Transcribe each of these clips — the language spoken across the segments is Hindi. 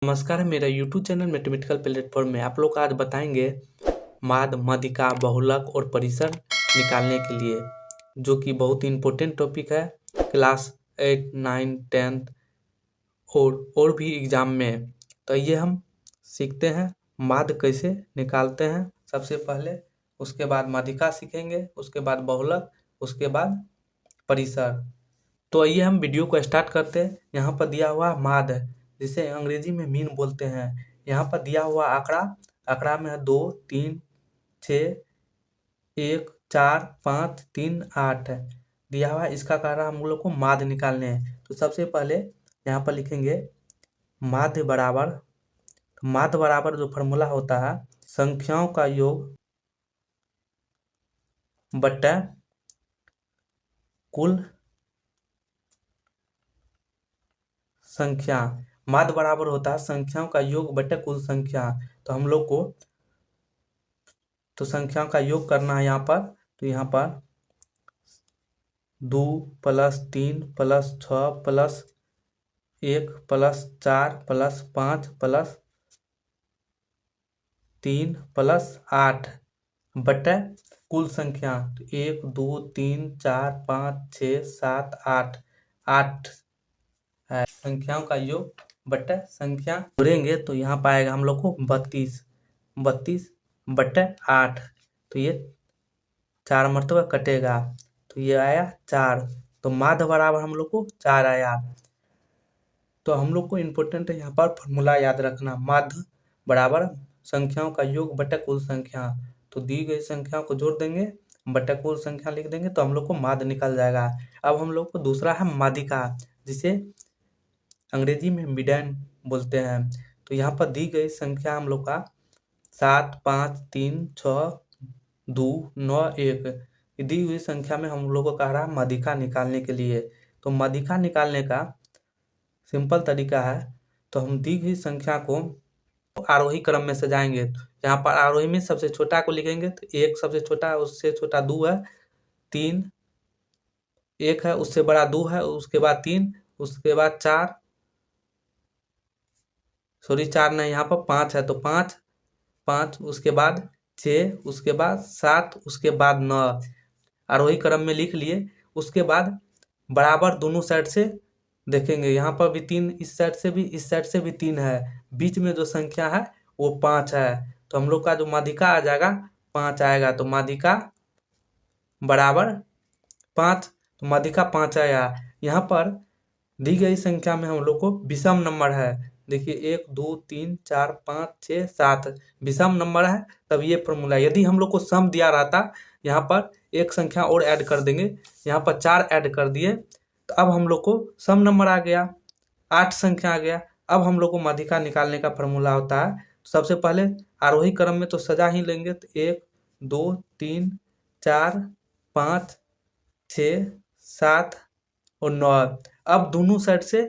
नमस्कार, मेरा यूट्यूब चैनल मैथमेटिकल प्लेटफॉर्म में आप लोग आज बताएंगे माद, माध्यिका, बहुलक और परिसर निकालने के लिए, जो कि बहुत ही इम्पोर्टेंट टॉपिक है क्लास 8, 9, 10 और भी एग्जाम में। तो ये हम सीखते हैं माद कैसे निकालते हैं सबसे पहले, उसके बाद माध्यिका सीखेंगे, उसके बाद बहुलक, उसके बाद परिसर। तो आइए हम वीडियो को स्टार्ट करते हैं। यहाँ पर दिया हुआ माद है, जिसे अंग्रेजी में मीन बोलते हैं। यहाँ पर दिया हुआ आंकड़ा में है 2, 3, 6, 1, 4, 5, 3, 8 दिया हुआ है। इसका कारण हम लोग को माद निकालने हैं। तो सबसे पहले यहाँ पर लिखेंगे माध्य बराबर जो फॉर्मूला होता है, संख्याओं का योग बट्टा कुल संख्या। माध्य बराबर होता है संख्याओं का योग बटे कुल संख्या। तो हम लोग को संख्याओं का योग करना है यहाँ पर। तो यहाँ पर 2 + 3 + 6 + 1 + 4 + 5 + 3 + 8 बटे कुल संख्या। तो 1, 2, 3, 4, 5, 6, 7, 8 है संख्याओं का योग बटे संख्या। जोड़ेंगे तो यहाँ पाएगा हम लोग को 32 बटे 8। तो ये 4 मरतबा कटेगा, तो ये आया 4। तो माध्य बराबर हम लोग को 4 आया। तो हम लोग को इम्पोर्टेंट है यहाँ पर फॉर्मूला याद रखना, माध्य बराबर संख्याओं का योग बटे कुल संख्या। तो दी गई संख्याओं को जोड़ देंगे, बटे कुल संख्या लिख देंगे, तो हम लोग को माध्य निकल जाएगा। अब हम लोग को दूसरा है माध्यिका, जिसे अंग्रेजी में मीडियन बोलते हैं। तो यहाँ पर दी गई संख्या हम लोग का 7, 5, 3, 6, 2, 9, 1 दी हुई संख्या में हम लोग को कह रहा है माध्यिका निकालने के लिए। तो माध्यिका निकालने का सिंपल तरीका है, तो हम दी गई संख्या को आरोही क्रम में सजाएंगे। यहाँ पर आरोही में सबसे छोटा को लिखेंगे, तो 1 सबसे छोटा, उससे छोटा 2 है, 3 1 है, उससे बड़ा 2 है, उसके बाद 3, उसके बाद 4 नहीं, यहाँ पर 5 है, तो 5, उसके बाद 6, उसके बाद 7, उसके बाद 9 आरोही क्रम में लिख लिए। उसके बाद बराबर दोनों साइड से देखेंगे, यहाँ पर भी 3, इस साइड से भी, इस साइड से भी 3 है, बीच में जो संख्या है वो 5 है। तो हम लोग का जो माध्यिका आ जाएगा 5 आएगा। तो माध्यिका बराबर 5, तो माध्यिका 5 आया। यहाँ पर दी गई संख्या में हम लोग को विषम नंबर है, देखिए 1, 2, 3, 4, 5, 6, 7 विषम नंबर है, तब ये फॉर्मूला। यदि हम लोग को सम दिया रहता, यहाँ पर एक संख्या और ऐड कर देंगे, यहाँ पर 4 ऐड कर दिए, तो अब हम लोग को सम नंबर आ गया, 8 संख्या आ गया। अब हम लोग को माध्यिका निकालने का फॉर्मूला होता है, सबसे पहले आरोही क्रम में तो सजा ही लेंगे, तो 1, 2, 3, 4, 5, 6, 7 और 9। अब दोनों साइड से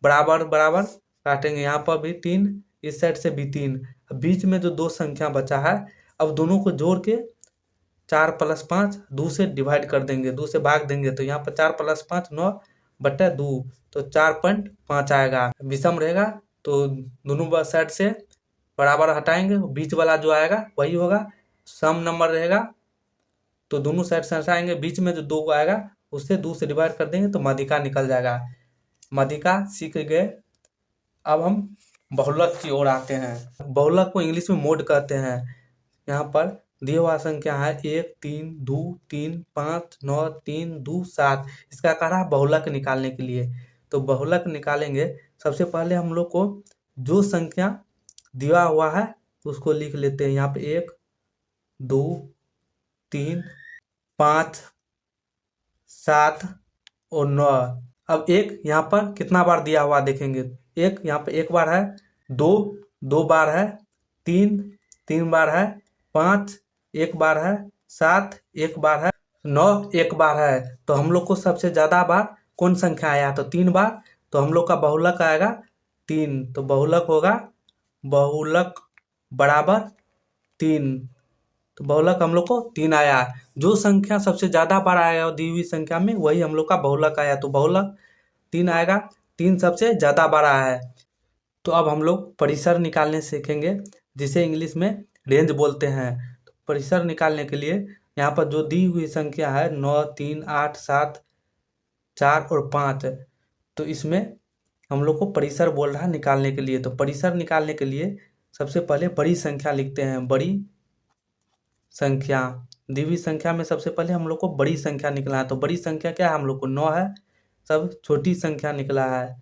बराबर बराबर काटेंगे, यहाँ पर भी 3, इस साइड से भी 3, बीच में जो 2 संख्या बचा है, अब दोनों को जोड़ के 4 + 5 2 से डिवाइड कर देंगे, 2 से भाग देंगे, तो यहाँ पर 4 + 5 9 बटे 2, तो 4.5 आएगा। विषम रहेगा तो दोनों साइड से बराबर हटाएंगे, बीच वाला जो आएगा वही होगा। सम नंबर रहेगा तो दोनों साइड से हटाएंगे, बीच में जो 2 आएगा उससे 2 से डिवाइड कर देंगे, तो माध्यिका निकल जाएगा। माध्यिका सीख गए। अब हम बहुलक की ओर आते हैं। बहुलक को इंग्लिश में मोड कहते हैं। यहाँ पर दिया हुआ संख्या है 1, 3, 2, 3, 5, 9, 3, 2, 7। इसका कह रहा है बहुलक निकालने के लिए। तो बहुलक निकालेंगे, सबसे पहले हम लोग को जो संख्या दिया हुआ है उसको लिख लेते हैं। यहाँ पे 1, 2, 3, 5, 7 और 9। अब 1 यहाँ पर कितना बार दिया हुआ देखेंगे, 1 यहाँ पे 1 बार है, 2 2 बार है, 3 3 बार है, 5 1 बार है, 7 1 बार है, 9 1 बार है। तो हम लोग को सबसे ज़्यादा बार कौन संख्या आया, तो 3 बार। तो हम लोग का बहुलक आएगा 3। तो बहुलक होगा बहुलक बराबर 3। तो बहुलक हम लोग को 3 आया। जो संख्या सबसे ज़्यादा बार आया दी हुई संख्या में, वही हम लोग का बहुलक आया। तो बहुलक 3 आएगा, 3 सबसे ज़्यादा बार आया है। तो अब हम लोग परिसर निकालने सीखेंगे, जिसे इंग्लिश में रेंज बोलते हैं। तो परिसर निकालने के लिए यहाँ पर जो दी हुई संख्या है 9, 3, 8, 7, 4 और 5, तो इसमें हम लोग को परिसर बोल रहा है निकालने के लिए। तो परिसर निकालने के लिए सबसे पहले बड़ी संख्या लिखते हैं। बड़ी संख्या, दी हुई संख्या में सबसे पहले हम लोग को बड़ी संख्या निकला है। तो बड़ी संख्या क्या है, हम लोग को 9 है। सब छोटी संख्या निकला है,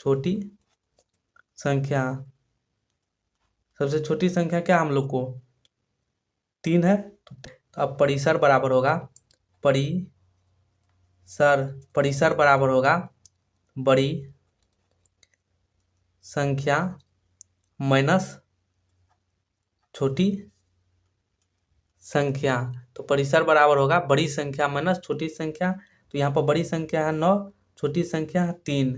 छोटी संख्या, सबसे छोटी संख्या क्या हम लोग को 3 है। तो अब परिसर बराबर होगा परिसर बराबर होगा बड़ी संख्या माइनस छोटी संख्या। तो परिसर बराबर होगा बड़ी संख्या माइनस छोटी संख्या। तो यहाँ पर बड़ी संख्या है 9, छोटी संख्या है 3।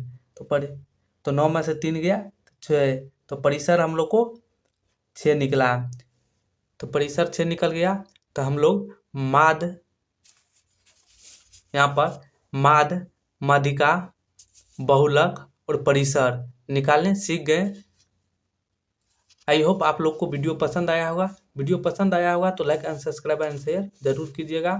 तो 9 में से 3 गया 6। तो परिसर हम लोग को 6 निकला। तो परिसर 6 निकल गया। तो हम लोग माध्य, यहाँ पर माध्य, माध्यिका, बहुलक और परिसर निकालने सीख गए। आई होप आप लोग को वीडियो पसंद आया होगा। वीडियो पसंद आया होगा तो like and subscribe and share जरूर कीजिएगा।